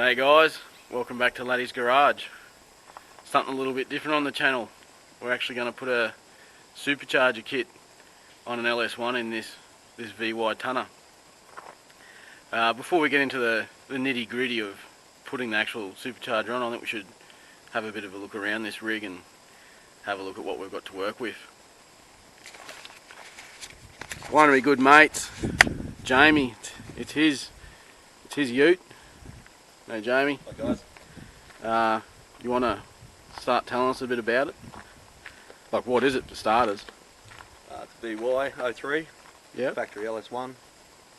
G'day guys, welcome back to Laddie's Garage. Something a little bit different on the channel. We're actually going to put a supercharger kit on an LS1 in this VY tonner. Before we get into the nitty gritty of putting the actual supercharger on, I think we should have a bit of a look around this rig and have a look at what we've got to work with. One of my good mates, Jamie, it's his ute. Hey Jamie. Hi guys. You want to start telling us a bit about it? Like, what is it for starters? It's a VY03. Yeah. Factory LS1,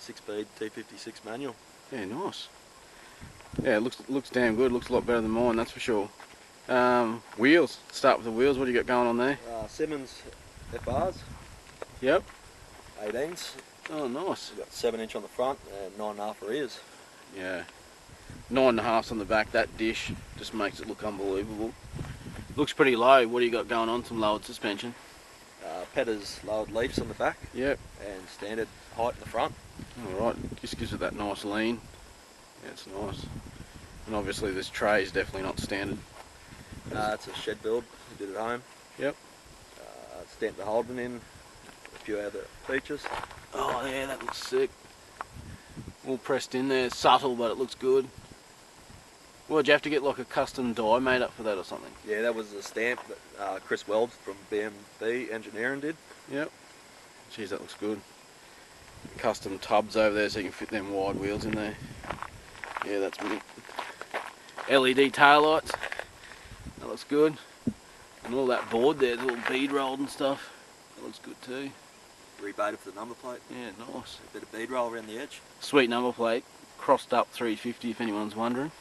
6-speed T56 manual. Yeah, nice. Yeah, it looks damn good. Looks a lot better than mine, that's for sure. Wheels. Start with the wheels. What do you got going on there? Simmons FRs. Yep. 18s. Oh, nice. We've got 7-inch on the front and 9.5 rears. Yeah. 9.5's on the back. That dish just makes it look unbelievable. Looks pretty low. What do you got going on? Some lowered suspension. Petters lowered leafs on the back. Yep. And standard height in the front. Alright, just gives it that nice lean. Yeah, it's nice. And obviously this tray is definitely not standard. It's a shed build. We did it at home. Yep. Stamped the Holden in. A few other features. Oh yeah, that looks sick. All pressed in there. Subtle, but it looks good. Well, did you have to get like a custom die made up for that or something? Yeah, that was a stamp that Chris Welds from BMB Engineering did. Yep. Geez, that looks good. Custom tubs over there so you can fit them wide wheels in there. Yeah, that's mint. LED taillights. That looks good. And all that board there, the little bead rolled and stuff. That looks good too. Rebaited for the number plate. Yeah, nice. A bit of bead roll around the edge. Sweet number plate. Crossed up 350 if anyone's wondering.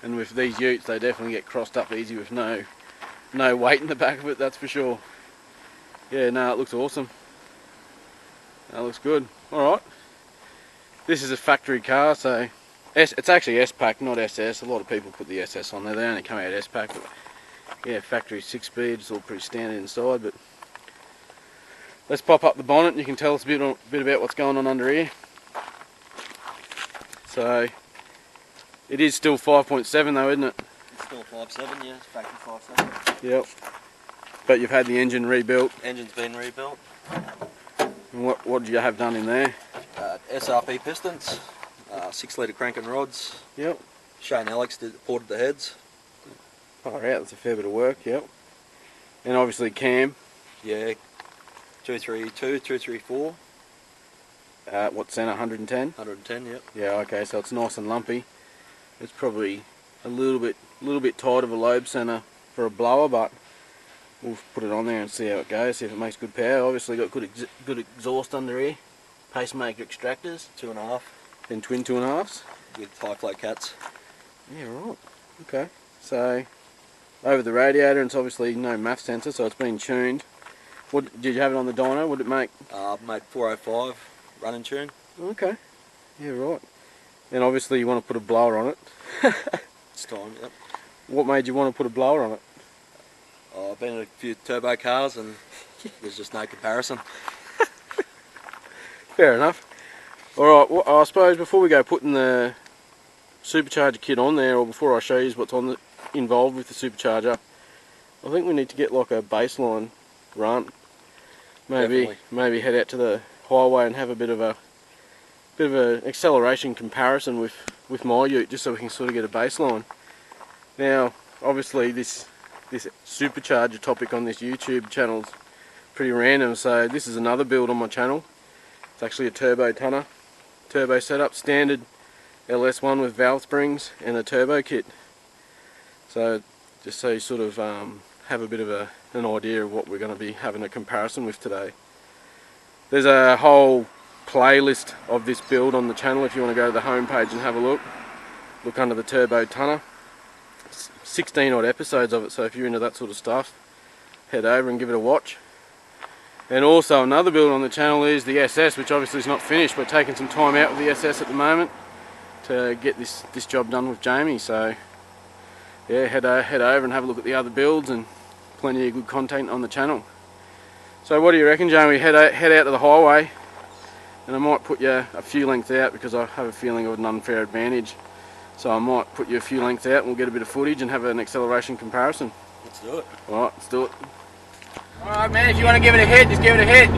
And with these utes, they definitely get crossed up easy with no weight in the back of it, that's for sure. Yeah, no, it looks awesome. That looks good. Alright. This is a factory car, so it's actually S-Pack, not SS. A lot of people put the SS on there. They only come out S-Pack, but yeah, factory 6-speed. It's all pretty standard inside, but let's pop up the bonnet and you can tell us a bit about what's going on under here. So, it is still 5.7 though, isn't it? It's still 5.7, yeah, it's factory 5.7. Yep. But you've had the engine rebuilt. Engine's been rebuilt. And what did you have done in there? SRP pistons, 6 litre cranking rods. Yep. Shane Alex ported the heads. Oh yeah, that's a fair bit of work, yep. And obviously cam. Yeah, 232, 234. What centre, 110? 110, yep. Yeah, okay, so it's nice and lumpy. It's probably a little bit tight of a lobe centre for a blower, but we'll put it on there and see how it goes, see if it makes good power. Obviously got good exhaust under here. Pacemaker extractors. 2.5. Then twin 2.5s. With high flow cats. Yeah, right. Okay. So, over the radiator, and it's obviously no MAF sensor, so it's been tuned. What did you have it on the dyno? What did it make? Made 405 running tune. Okay. Yeah, right. And obviously you want to put a blower on it. It's time, yep. What made you want to put a blower on it? I've been in a few turbo cars and there's just no comparison. Fair enough. Alright, well, I suppose before we go putting the supercharger kit on there, or before I show you what's involved with the supercharger, I think we need to get like a baseline run. Maybe head out to the highway and have a bit of an acceleration comparison with my ute, just so we can sort of get a baseline. Now, obviously this supercharger topic on this YouTube channel is pretty random, so this is another build on my channel. It's actually a turbo tonner, turbo setup, standard LS1 with valve springs and a turbo kit. So just so you sort of have a bit of an idea of what we're going to be having a comparison with today. There's a whole playlist of this build on the channel if you want to go to the home page and have a look. Look under the turbo tonner. 16 odd episodes of it, so if you're into that sort of stuff, head over and give it a watch. And also another build on the channel is the SS, which obviously is not finished, but taking some time out with the SS at the moment to get this job done with Jamie. So yeah, head over and have a look at the other builds, and plenty of good content on the channel. So what do you reckon, Jamie? Head out to the highway, and I might put you a few lengths out because I have a feeling of an unfair advantage So I might put you a few lengths out and we'll get a bit of footage and have an acceleration comparison. Let's do it. Alright, let's do it. Alright man, if you want to give it a hit, just give it a hit.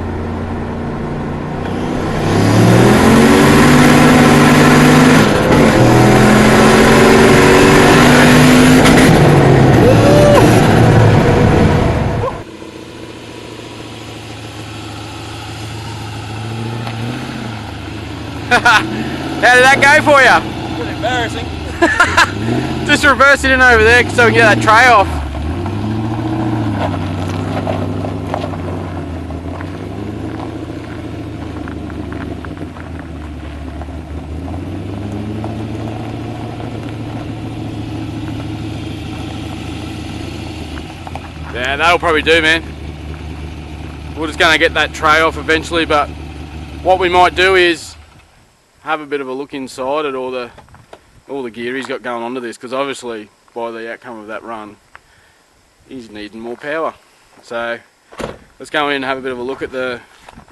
How did that go for you? Pretty embarrassing. Just reverse it in over there so we can get that tray off. Yeah, that'll probably do, man. We're just going to get that tray off eventually, but what we might do is have a bit of a look inside at all the gear he's got going onto this, because obviously by the outcome of that run he's needing more power. So let's go in and have a bit of a look at the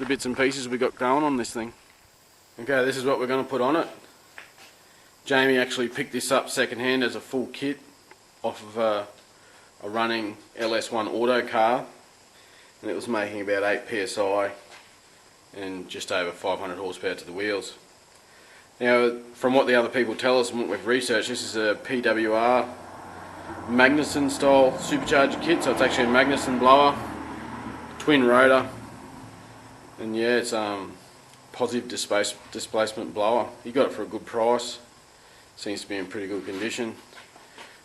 bits and pieces we got going on this thing. Okay, this is what we're going to put on it. Jamie actually picked this up second hand as a full kit off of a running Ls1 auto car, and it was making about 8 psi and just over 500 horsepower to the wheels. Now, from what the other people tell us and what we've researched, this is a PWR magnason style supercharger kit, so it's actually a magnason blower, twin rotor, and yeah, it's positive displacement blower. You got it for a good price, seems to be in pretty good condition.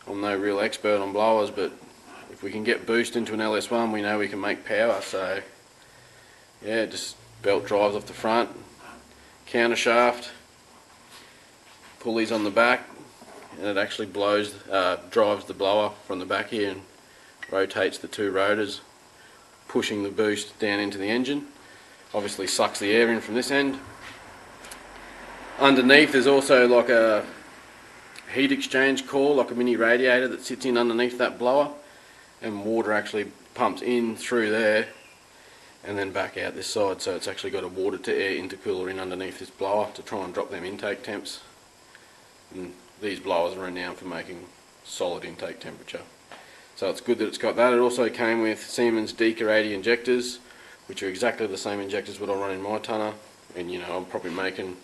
I'm no real expert on blowers, but if we can get boost into an LS1, we know we can make power. So yeah, just belt drives off the front, counter shaft, pulleys on the back, and it actually drives the blower from the back here and rotates the two rotors, pushing the boost down into the engine. Obviously sucks the air in from this end. Underneath there's also like a heat exchange core, like a mini radiator that sits in underneath that blower, and water actually pumps in through there and then back out this side, so it's actually got a water to air intercooler in underneath this blower to try and drop them intake temps. And these blowers are renowned for making solid intake temperature, so it's good that it's got that. It also came with Siemens Deka 80 injectors, which are exactly the same injectors what I run in my tonner, and you know, I'm probably making,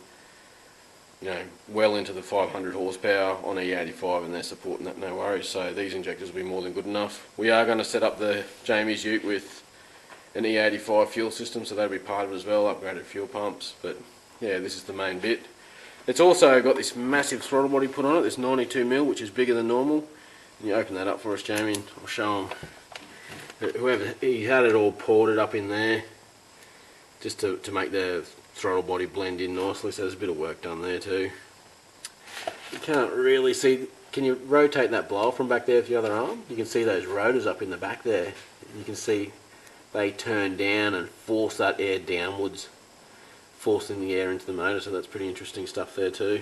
you know, well into the 500 horsepower on E85, and they're supporting that, no worries. So these injectors will be more than good enough. We are going to set up the Jamie's ute with an E85 fuel system, so that'll be part of it as well, upgraded fuel pumps. But yeah, this is the main bit. It's also got this massive throttle body put on it, this 92mm, which is bigger than normal. And you open that up for us, Jamie, and I'll show him. Whoever, he had it all ported up in there just to make the throttle body blend in nicely, so there's a bit of work done there too. You can't really see, can you rotate that blower from back there with the other arm? You can see those rotors up in the back there. You can see they turn down and force that air downwards, forcing the air into the motor, so that's pretty interesting stuff there too.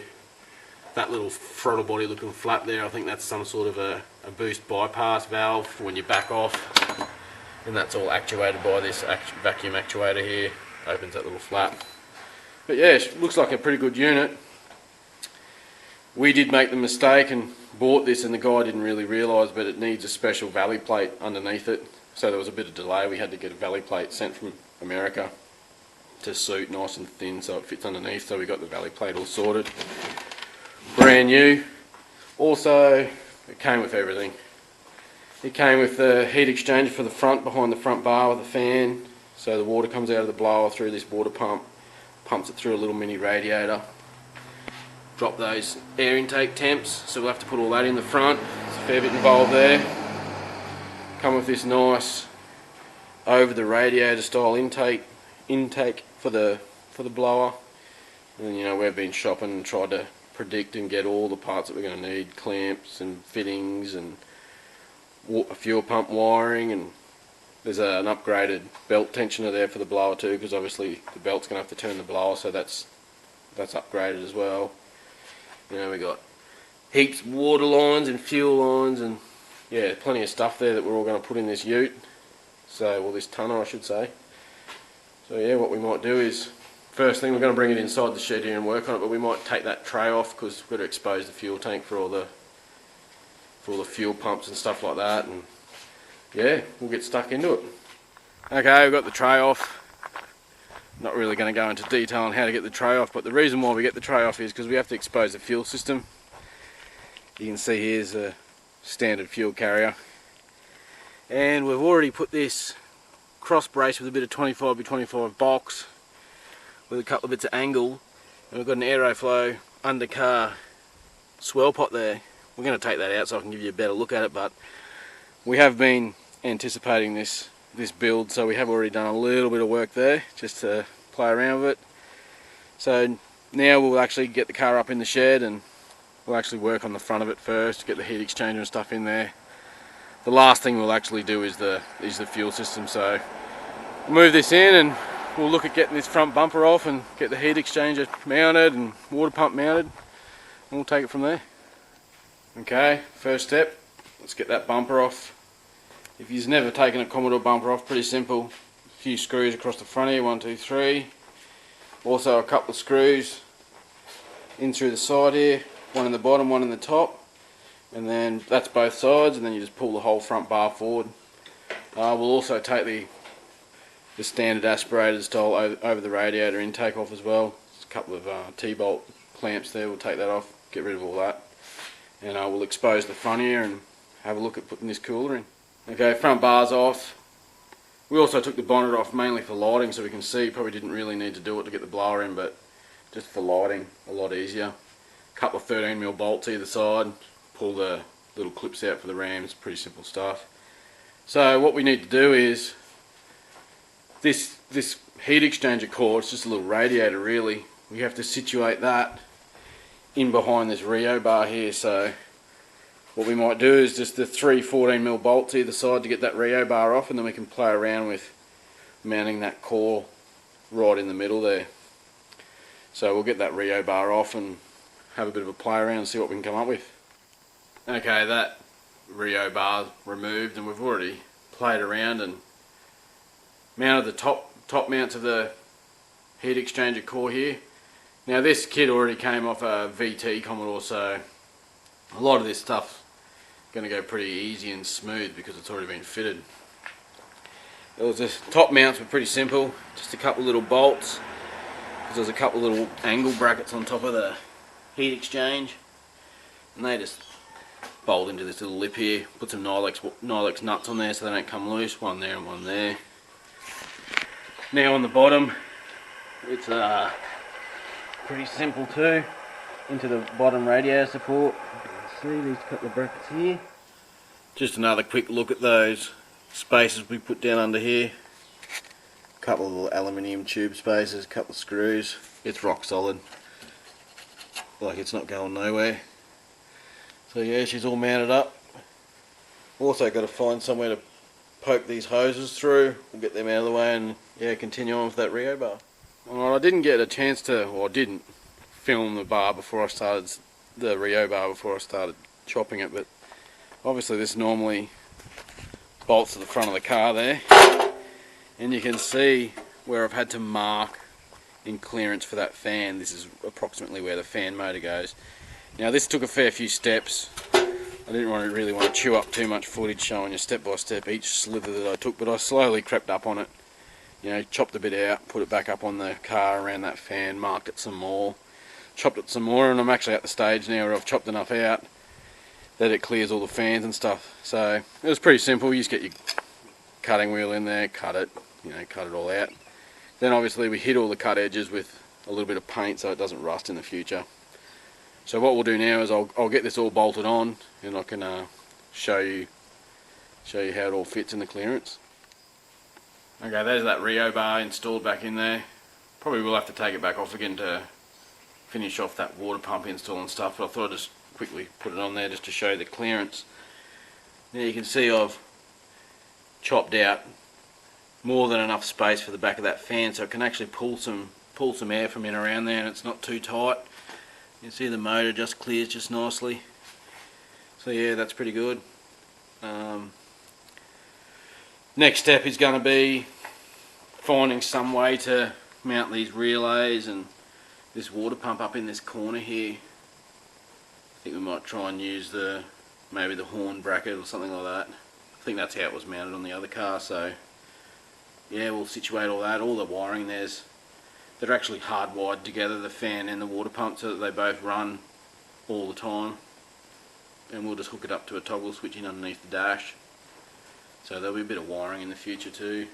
That little throttle body looking flap there, I think that's some sort of a boost bypass valve for when you back off, and that's all actuated by this vacuum actuator here. Opens that little flap. But yeah, it looks like a pretty good unit. We did make the mistake and bought this, and the guy didn't really realise, but it needs a special valley plate underneath it, so there was a bit of delay. We had to get a valley plate sent from America to suit, nice and thin so it fits underneath, so we got the valley plate all sorted. Brand new. Also, it came with everything. It came with the heat exchanger for the front, behind the front bar with a fan, so the water comes out of the blower through this water pump, pumps it through a little mini radiator. Drop those air intake temps, so we'll have to put all that in the front. There's a fair bit involved there. Come with this nice over the radiator style intake for the blower. And you know, we've been shopping and tried to predict and get all the parts that we're going to need, clamps and fittings and a fuel pump wiring, and there's an upgraded belt tensioner there for the blower too, because obviously the belt's going to have to turn the blower, so that's upgraded as well. You know, we got heaps of water lines and fuel lines, and yeah, plenty of stuff there that we're all going to put in this ute. So, well, this tonner I should say. So yeah, what we might do is first thing we're going to bring it inside the shed here and work on it, but we might take that tray off because we've got to expose the fuel tank for all the fuel pumps and stuff like that, and yeah, we'll get stuck into it. Okay, we've got the tray off. Not really going to go into detail on how to get the tray off, but the reason why we get the tray off is because we have to expose the fuel system. You can see here's a standard fuel carrier, and we've already put this cross brace with a bit of 25x25 box with a couple of bits of angle, and we've got an aeroflow undercar swell pot there. We're going to take that out so I can give you a better look at it, but we have been anticipating this build, so we have already done a little bit of work there just to play around with it. So now we'll actually get the car up in the shed and we'll actually work on the front of it first, get the heat exchanger and stuff in there. The last thing we'll actually do is the fuel system, so we'll move this in and we'll look at getting this front bumper off and get the heat exchanger mounted and water pump mounted, and we'll take it from there. Okay, first step, let's get that bumper off. If you've never taken a Commodore bumper off, pretty simple. A few screws across the front here, 1, 2, 3. Also a couple of screws in through the side here, one in the bottom, one in the top, and then that's both sides, and then you just pull the whole front bar forward. We'll also take the standard aspirated style over the radiator intake off as well. There's a couple of T-bolt clamps there, we'll take that off, get rid of all that. And we'll expose the front here and have a look at putting this cooler in. Okay, front bar's off. We also took the bonnet off mainly for lighting so we can see. Probably didn't really need to do it to get the blower in, but just for lighting, a lot easier. Couple of 13mm bolts either side. Pull the little clips out for the rams, pretty simple stuff. So what we need to do is, this heat exchanger core, it's just a little radiator really. We have to situate that in behind this Rio bar here, so what we might do is just the 3 14mm bolts either side to get that Rio bar off, and then we can play around with mounting that core right in the middle there. So we'll get that Rio bar off and have a bit of a play around and see what we can come up with. Okay, that Rio bar removed, and we've already played around and mounted the top mounts of the heat exchanger core here. Now this kit already came off a VT Commodore, so a lot of this stuff's going to go pretty easy and smooth because it's already been fitted. The top mounts were pretty simple, just a couple little bolts. There's a couple little angle brackets on top of the heat exchange, and they just bolt into this little lip here. Put some Nylex nuts on there so they don't come loose, one there and one there. Now on the bottom, it's pretty simple too. Into the bottom radiator support, you can see these couple of brackets here. Just another quick look at those spaces we put down under here. A couple of little aluminium tube spaces, a couple of screws. It's rock solid, like it's not going nowhere. So yeah, she's all mounted up. Also got to find somewhere to poke these hoses through. We'll get them out of the way and yeah, continue on with that Rio bar. Alright, I didn't get a chance to, or I didn't film the bar before I started, the Rio bar before I started chopping it, but obviously this normally bolts to the front of the car there, and you can see where I've had to mark in clearance for that fan. This is approximately where the fan motor goes. Now this took a fair few steps. I didn't really want to chew up too much footage showing you step by step each slither that I took, but I slowly crept up on it. You know, chopped a bit out, put it back up on the car around that fan, marked it some more, chopped it some more, and I'm actually at the stage now where I've chopped enough out that it clears all the fans and stuff. So it was pretty simple. You just get your cutting wheel in there, cut it, you know, cut it all out. Then obviously we hit all the cut edges with a little bit of paint so it doesn't rust in the future. So what we'll do now is I'll get this all bolted on, and I can show you how it all fits in the clearance. Okay, there's that Rio bar installed back in there. Probably will have to take it back off again to finish off that water pump install and stuff, but I thought I'd just quickly put it on there just to show you the clearance. Now you can see I've chopped out more than enough space for the back of that fan, so it can actually pull some air from in around there, and it's not too tight. You can see the motor just clears just nicely. So yeah, that's pretty good. Next step is going to be finding some way to mount these relays and this water pump up in this corner here. I think we might try and use maybe the horn bracket or something like that. I think that's how it was mounted on the other car, so yeah, we'll situate all that. All the wiring they're actually hardwired together, the fan and the water pump, so that they both run all the time. And we'll just hook it up to a toggle switch in underneath the dash. So there'll be a bit of wiring in the future too.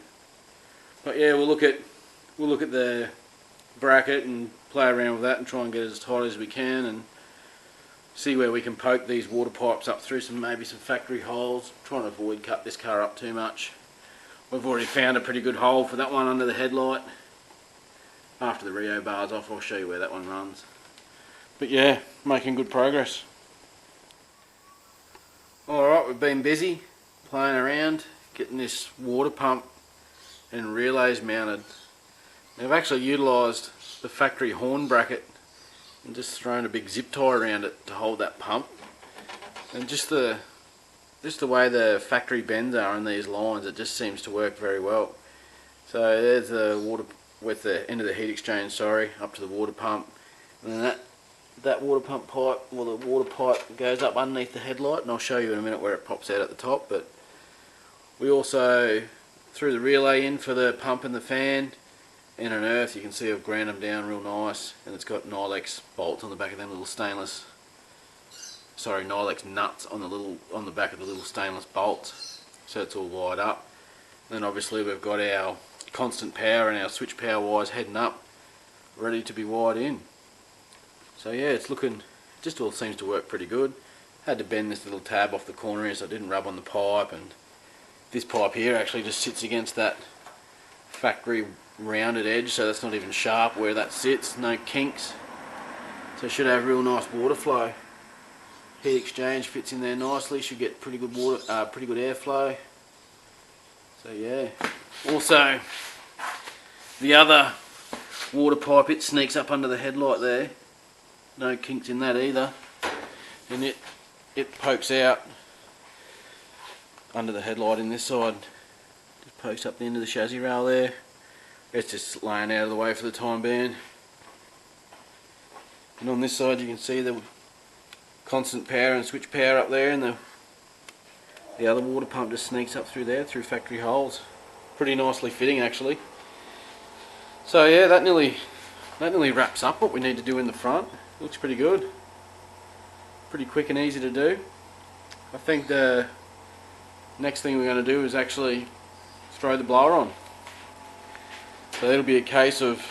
But yeah, we'll look at the bracket and play around with that and try and get it as tight as we can and see where we can poke these water pipes up through maybe some factory holes. Trying to avoid cut this car up too much. We've already found a pretty good hole for that one under the headlight. After the Rio bar's off, I'll show you where that one runs. But yeah, making good progress. Alright, we've been busy playing around getting this water pump and relays mounted. They've actually utilised the factory horn bracket and just thrown a big zip tie around it to hold that pump. And just the way the factory bends are on these lines, it just seems to work very well. So there's the water with the end of the heat exchange, up to the water pump, and then that water pump pipe, well, the water pipe goes up underneath the headlight, and I'll show you in a minute where it pops out at the top. But we also threw the relay in for the pump and the fan, and on earth you can see I've ground them down real nice, and it's got Nylex bolts on the back of them little Nylex nuts on the back of the little stainless bolts, so it's all wired up. And then obviously we've got our constant power and our switch power wires heading up, ready to be wired in. So yeah, it's looking, just all seems to work pretty good. Had to bend this little tab off the corner here so it didn't rub on the pipe, and this pipe here actually just sits against that factory rounded edge, so that's not even sharp where that sits, no kinks. So it should have real nice water flow. Heat exchange fits in there nicely, should get pretty good airflow. So yeah. Also, the other water pipe, it sneaks up under the headlight there. No kinks in that either. And it pokes out under the headlight in this side. Just pokes up the end of the chassis rail there. It's just laying out of the way for the time being. And on this side you can see the constant power and switch power up there, and the other water pump just sneaks up through there, through factory holes. Pretty nicely fitting actually. So yeah, that nearly wraps up what we need to do in the front. Looks pretty good. Pretty quick and easy to do. I think the next thing we're going to do is actually throw the blower on. So that'll be a case of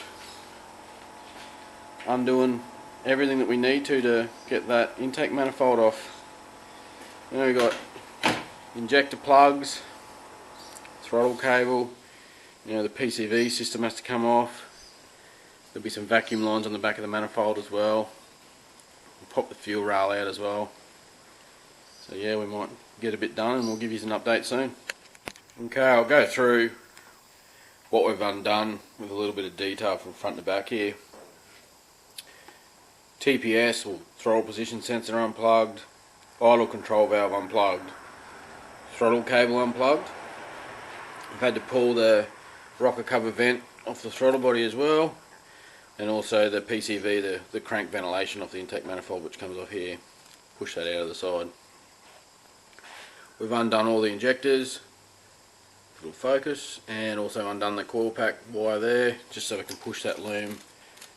undoing everything that we need to get that intake manifold off. Now we've got injector plugs, throttle cable, the Pcv system has to come off. There'll be some vacuum lines on the back of the manifold as well. We'll pop the fuel rail out as well. So yeah, we might get a bit done and we'll give you an update soon. Okay, I'll go through what we've undone with a little bit of detail from front to back here. TPS, or throttle position sensor, unplugged. Idle control valve unplugged. Throttle cable unplugged. I've had to pull the rocker cover vent off the throttle body as well, and also the PCV, the crank ventilation off the intake manifold, which comes off here. Push that out of the side. We've undone all the injectors, it'll focus, and also undone the coil pack wire there, just so we can push that loom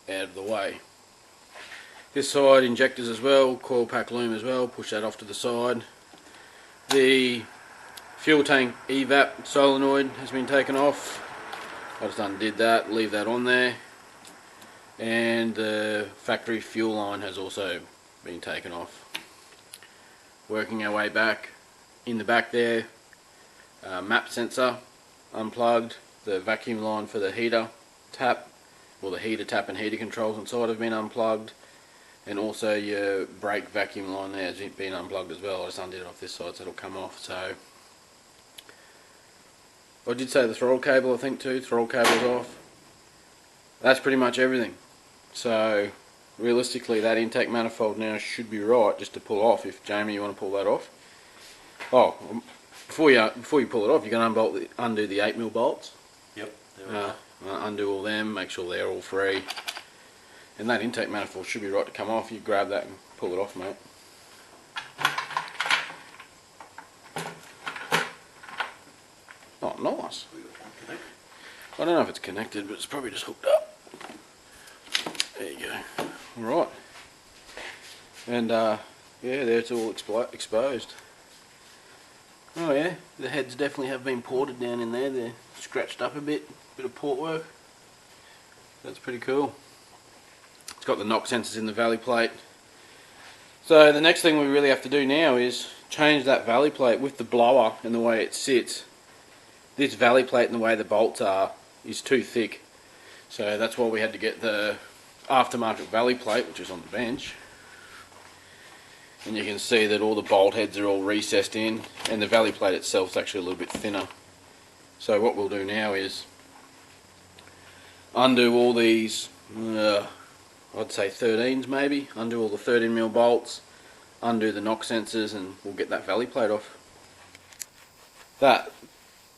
out of the way. This side, injectors as well, coil pack loom as well, push that off to the side. The fuel tank evap solenoid has been taken off. I just undid that, leave that on there. And the factory fuel line has also been taken off. Working our way back, in the back there, map sensor unplugged, the vacuum line for the heater tap, or the heater tap and heater controls inside have been unplugged, and also your brake vacuum line there has been unplugged as well. I just undid it off this side so it'll come off. So I did say the throttle cable, I think too, throttle cable's off. That's pretty much everything. So realistically that intake manifold now should be right just to pull off, if Jamie you want to pull that off. Oh, before you pull it off, you're going to undo the 8mm bolts. Yep. There we go. undo all them, make sure they're all free. And that intake manifold should be right to come off. You grab that and pull it off, mate. Oh, nice. I don't know if it's connected, but it's probably just hooked up. There you go. Alright. And yeah, there it's all exposed. Oh yeah, the heads definitely have been ported down in there. They're scratched up a bit of port work. That's pretty cool. It's got the knock sensors in the valley plate. So the next thing we really have to do now is change that valley plate with the blower and the way it sits. This valley plate and the way the bolts are is too thick. So that's why we had to get the aftermarket valley plate, which is on the bench. And you can see that all the bolt heads are all recessed in, and the valley plate itself is actually a little bit thinner. So what we'll do now is undo all these, I'd say 13s maybe, undo all the 13mm bolts, undo the knock sensors, and we'll get that valley plate off. That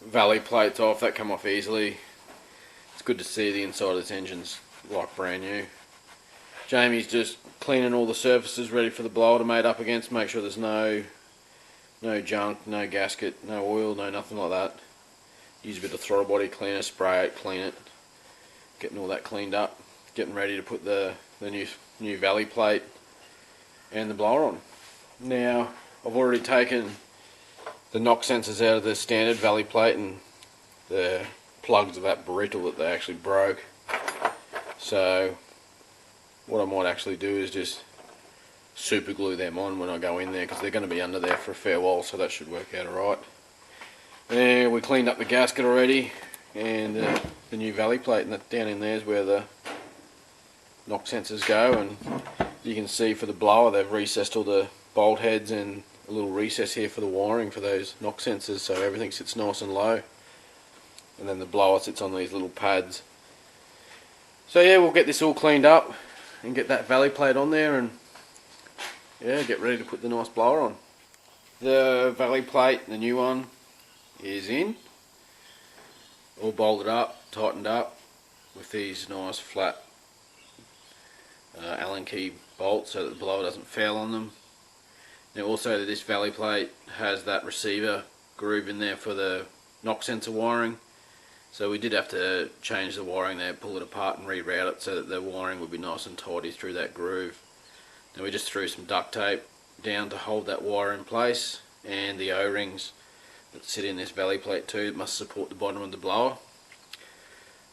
valley plate's off, that come off easily. It's good to see the inside of this engine's like brand new. Jamie's just cleaning all the surfaces ready for the blower to mate up against, make sure there's no junk, no gasket, no oil, no nothing like that. Use a bit of throttle body cleaner, spray it, clean it, getting all that cleaned up, getting ready to put the new valley plate and the blower on. Now I've already taken the knock sensors out of the standard valley plate, and the plugs are that brittle that they actually broke. So what I might actually do is just super glue them on when I go in there, because they're going to be under there for a fair while, so that should work out alright. There, we cleaned up the gasket already, and the new valley plate, and that down in there is where the knock sensors go. And you can see for the blower they've recessed all the bolt heads and a little recess here for the wiring for those knock sensors, so everything sits nice and low. And then the blower sits on these little pads. So yeah, we'll get this all cleaned up and get that valley plate on there, and yeah, get ready to put the nice blower on. The valley plate, the new one, is in, all bolted up, tightened up with these nice flat Allen key bolts so that the blower doesn't foul on them. Now also this valley plate has that receiver groove in there for the knock sensor wiring. So we did have to change the wiring there, pull it apart and reroute it so that the wiring would be nice and tidy through that groove. Now we just threw some duct tape down to hold that wire in place, and the O-rings that sit in this valley plate too must support the bottom of the blower.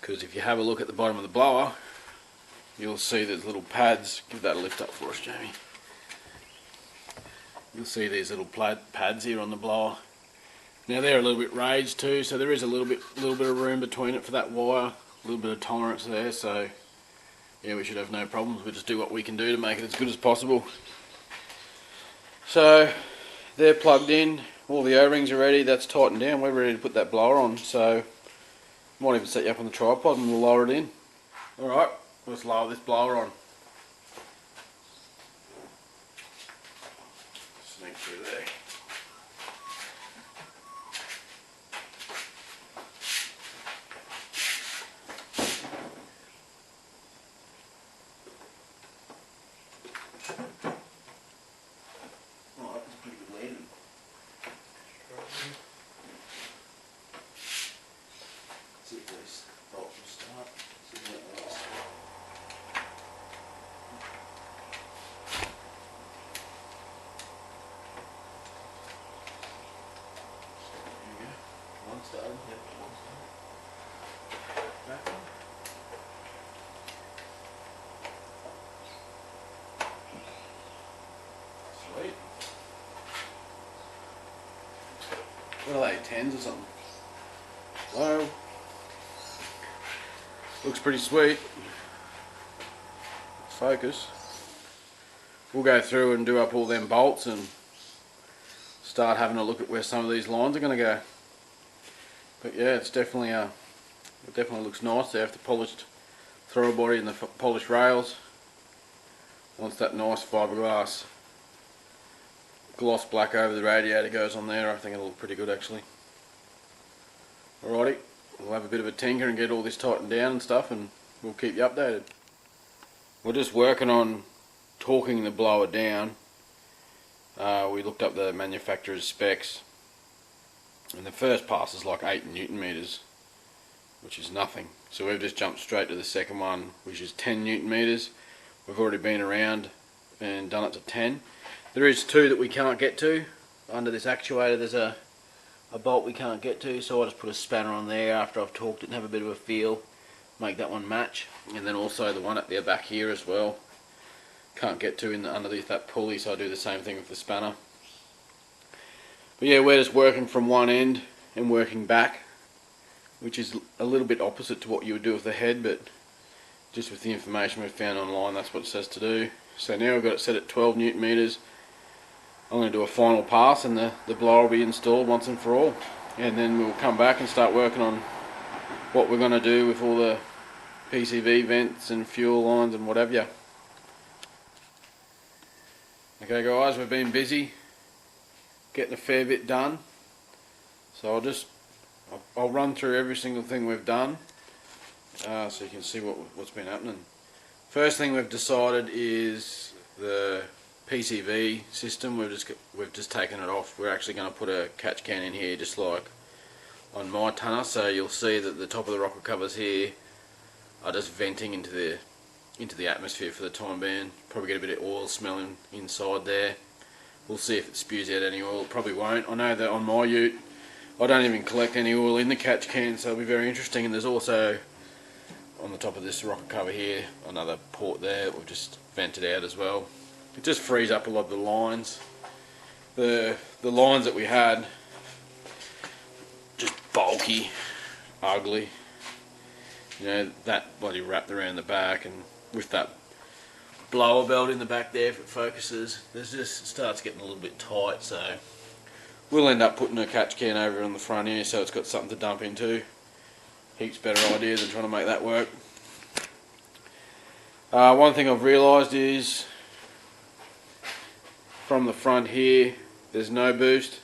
Because if you have a look at the bottom of the blower, you'll see there's little pads. Give that a lift up for us, Jamie. You'll see these little pads here on the blower. Now they're a little bit raised too, so there is a little bit of room between it for that wire, a little bit of tolerance there. So yeah, we should have no problems. We'll just do what we can do to make it as good as possible. So they're plugged in, all the O-rings are ready, that's tightened down, we're ready to put that blower on. So might even set you up on the tripod and we'll lower it in. Alright, let's lower this blower on. Sneak through there. Sweet. What are they, 10s or something? Wow. Looks pretty sweet. Focus. We'll go through and do up all them bolts and start having a look at where some of these lines are going to go. But yeah, it's definitely it definitely looks nice. They have the polished throttle body and the polished rails. Once that nice fiberglass gloss black over the radiator goes on there, I think it'll look pretty good actually. Alrighty, we'll have a bit of a tinker and get all this tightened down and stuff, and we'll keep you updated. We're just working on torquing the blower down. We looked up the manufacturer's specs, and the first pass is like 8 Newton meters, which is nothing. So we've just jumped straight to the second one, which is 10 Newton meters. We've already been around and done it to 10. There is 2 that we can't get to. Under this actuator there's a bolt we can't get to, so I just put a spanner on there after I've torqued it and have a bit of a feel, make that one match. And then also the one at the back here as well, can't get to underneath that pulley, so I do the same thing with the spanner. But yeah, we're just working from one end and working back, which is a little bit opposite to what you would do with the head, but just with the information we've found online, that's what it says to do. So now we've got it set at 12 Newton meters. I'm going to do a final pass and the blower will be installed once and for all. And then we'll come back and start working on what we're going to do with all the PCV vents and fuel lines and whatever. Okay guys, we've been busy getting a fair bit done. So I'll run through every single thing we've done so you can see what's been happening. First thing we've decided is the Pcv system. We've just taken it off. We're actually going to put a catch can in here, just like on my tonner. So you'll see that the top of the rocker covers here are just venting into the atmosphere for the time being. Probably get a bit of oil smelling inside there. We'll see if it spews out any oil. It probably won't. I know that on my ute I don't even collect any oil in the catch can, so it'll be very interesting. And there's also on the top of this rocker cover here another port there that we've just vented out as well. It just frees up a lot of the lines. The lines that we had, just bulky, ugly. You know, that bloody wrapped around the back, and with that blower belt in the back there, if it focuses, it starts getting a little bit tight. So we'll end up putting a catch can over on the front here, so it's got something to dump into. Heaps better idea than trying to make that work. One thing I've realised is from the front here there's no boost,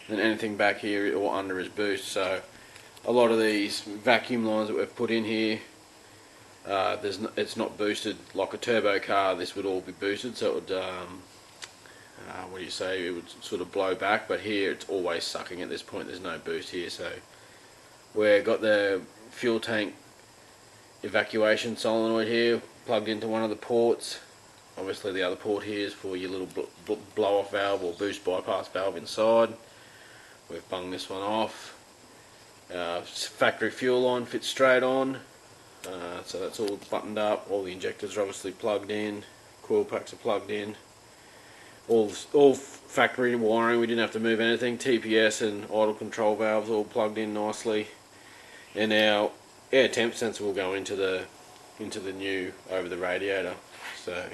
and anything back here or under is boost. So a lot of these vacuum lines that we've put in here, it's not boosted. Like a turbo car, this would all be boosted, so it would what do you say, it would sort of blow back, but here it's always sucking at this point. There's no boost here. So we've got the fuel tank evacuation solenoid here plugged into one of the ports. Obviously the other port here is for your little blow off valve or boost bypass valve inside. We've bunged this one off. Factory fuel line fits straight on, so that's all buttoned up. All the injectors are obviously plugged in, coil packs are plugged in, all factory wiring. We didn't have to move anything. TPS and idle control valves all plugged in nicely, and our air temp sensor will go into the new over the radiator. So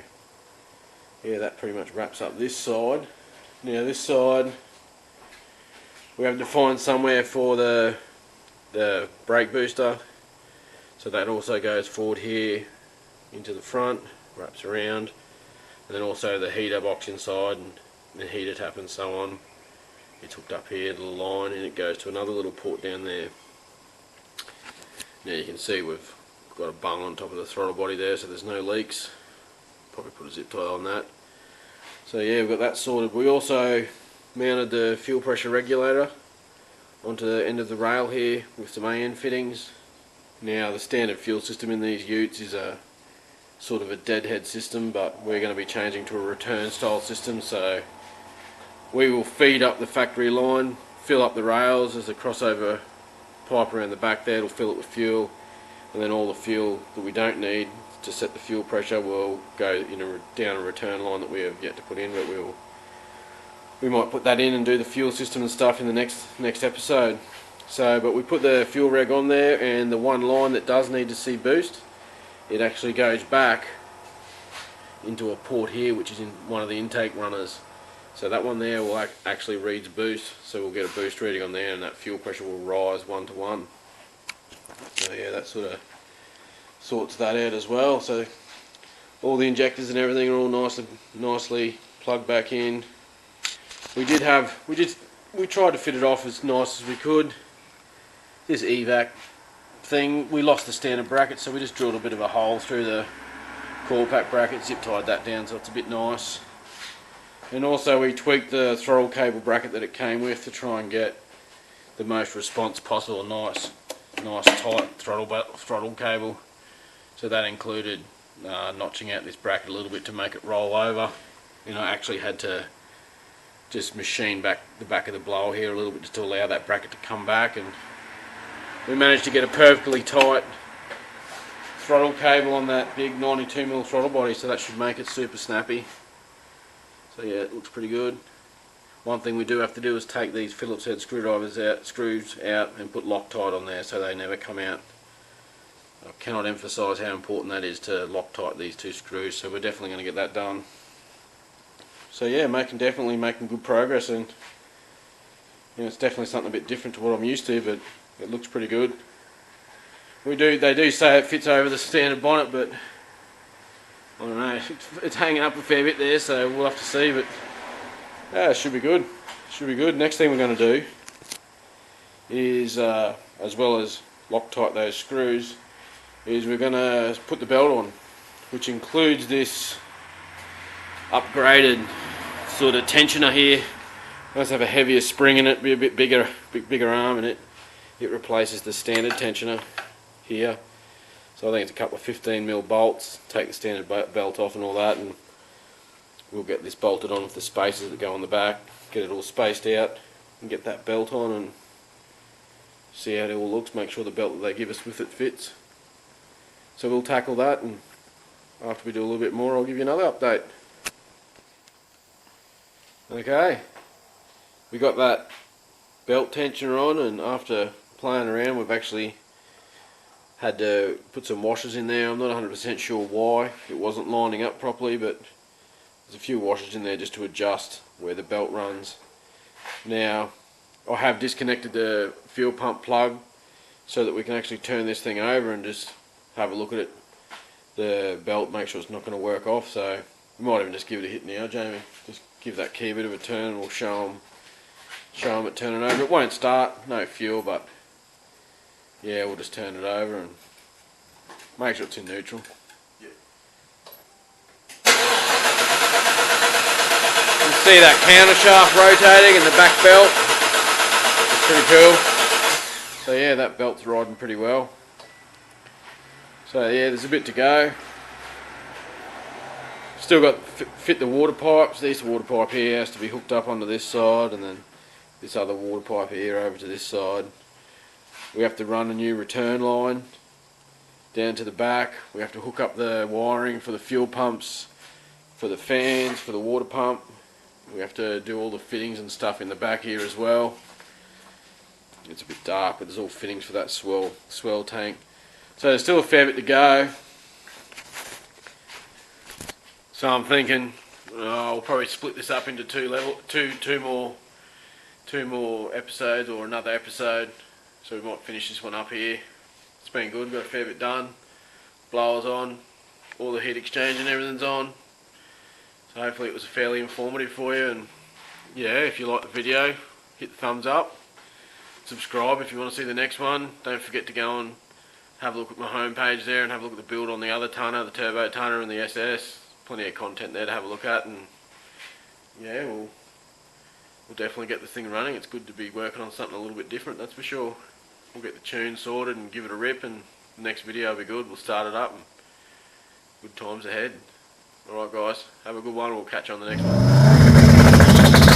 yeah, that pretty much wraps up this side. Now this side we have to find somewhere for the brake booster, so that also goes forward here into the front, wraps around, and then also the heater box inside and the heater tap and so on. It's hooked up here to the line, and it goes to another little port down there. Now you can see we've got a bung on top of the throttle body there, so there's no leaks. Probably put a zip tie on that. So yeah, we've got that sorted. We also mounted the fuel pressure regulator onto the end of the rail here with some AN fittings. Now the standard fuel system in these utes is a sort of a deadhead system, but we're going to be changing to a return style system. So we will feed up the factory line, fill up the rails. There's a crossover pipe around the back there, it'll fill it with fuel, and then all the fuel that we don't need to set the fuel pressure will go down a return line that we have yet to put in, but we might put that in and do the fuel system and stuff in the next episode. So, but we put the fuel reg on there, and the one line that does need to see boost, it actually goes back into a port here, which is in one of the intake runners. So that one there will actually reads boost, so we'll get a boost reading on there, and that fuel pressure will rise 1 to 1. So yeah, that sort of sorts that out as well. So all the injectors and everything are all nicely plugged back in. We tried to fit it off as nice as we could. This evac thing, we lost the standard bracket, so we just drilled a bit of a hole through the coil pack bracket, zip tied that down so it's a bit nice. And also we tweaked the throttle cable bracket that it came with to try and get the most response possible, a nice tight throttle cable. So that included notching out this bracket a little bit to make it roll over. You know, I actually had to just machine back the back of the blower here a little bit just to allow that bracket to come back, and we managed to get a perfectly tight throttle cable on that big 92mm throttle body, so that should make it super snappy. So yeah, it looks pretty good. One thing we do have to do is take these Phillips head screws out and put Loctite on there so they never come out. I cannot emphasise how important that is to Loctite these two screws, so we're definitely going to get that done. So yeah, definitely making good progress, and you know, it's definitely something a bit different to what I'm used to, but it looks pretty good. They do say it fits over the standard bonnet, but I don't know, it's hanging up a fair bit there, so we'll have to see, but yeah, it should be good. Should be good. Next thing we're going to do is, as well as Loctite those screws, is we're going to put the belt on, which includes this upgraded sort of tensioner here. It does have a heavier spring in it, be a bit bigger arm in it. It replaces the standard tensioner here. So I think it's a couple of 15mm bolts. Take the standard belt off and all that, and we'll get this bolted on with the spacers that go on the back, get it all spaced out, and get that belt on and see how it all looks, make sure the belt that they give us with it fits. So we'll tackle that, and after we do a little bit more I'll give you another update. Okay, we got that belt tensioner on, and after playing around we've actually had to put some washers in there. I'm not 100% sure why it wasn't lining up properly, but there's a few washers in there just to adjust where the belt runs. Now I have disconnected the fuel pump plug so that we can actually turn this thing over and just have a look at it, the belt, make sure it's not going to work off. So we might even just give it a hit now, Jamie. Just give that key a bit of a turn and we'll show them it turning over. It won't start, no fuel, but yeah, we'll just turn it over and make sure it's in neutral. Yeah. You can see that counter shaft rotating in the back belt. It's pretty cool. So yeah, that belt's riding pretty well. So yeah, there's a bit to go. Still got to fit the water pipes. This water pipe here has to be hooked up onto this side, and then this other water pipe here over to this side. We have to run a new return line down to the back. We have to hook up the wiring for the fuel pumps, for the fans, for the water pump. We have to do all the fittings and stuff in the back here as well. It's a bit dark, but there's all fittings for that swell tank. So there's still a fair bit to go. So I'm thinking I'll probably split this up into two more episodes, or another episode. So we might finish this one up here. It's been good, got a fair bit done. Blower's on, all the heat exchange and everything's on. So hopefully it was fairly informative for you, and yeah, if you like the video, hit the thumbs up. Subscribe if you want to see the next one. Don't forget to go and have a look at my homepage there and have a look at the build on the other tonner, the turbo tonner and the SS. Plenty of content there to have a look at, and yeah, we'll definitely get the thing running. It's good to be working on something a little bit different, that's for sure. We'll get the tune sorted and give it a rip, and the next video will be good. We'll start it up, and good times ahead. Alright guys, have a good one. We'll catch you on the next one.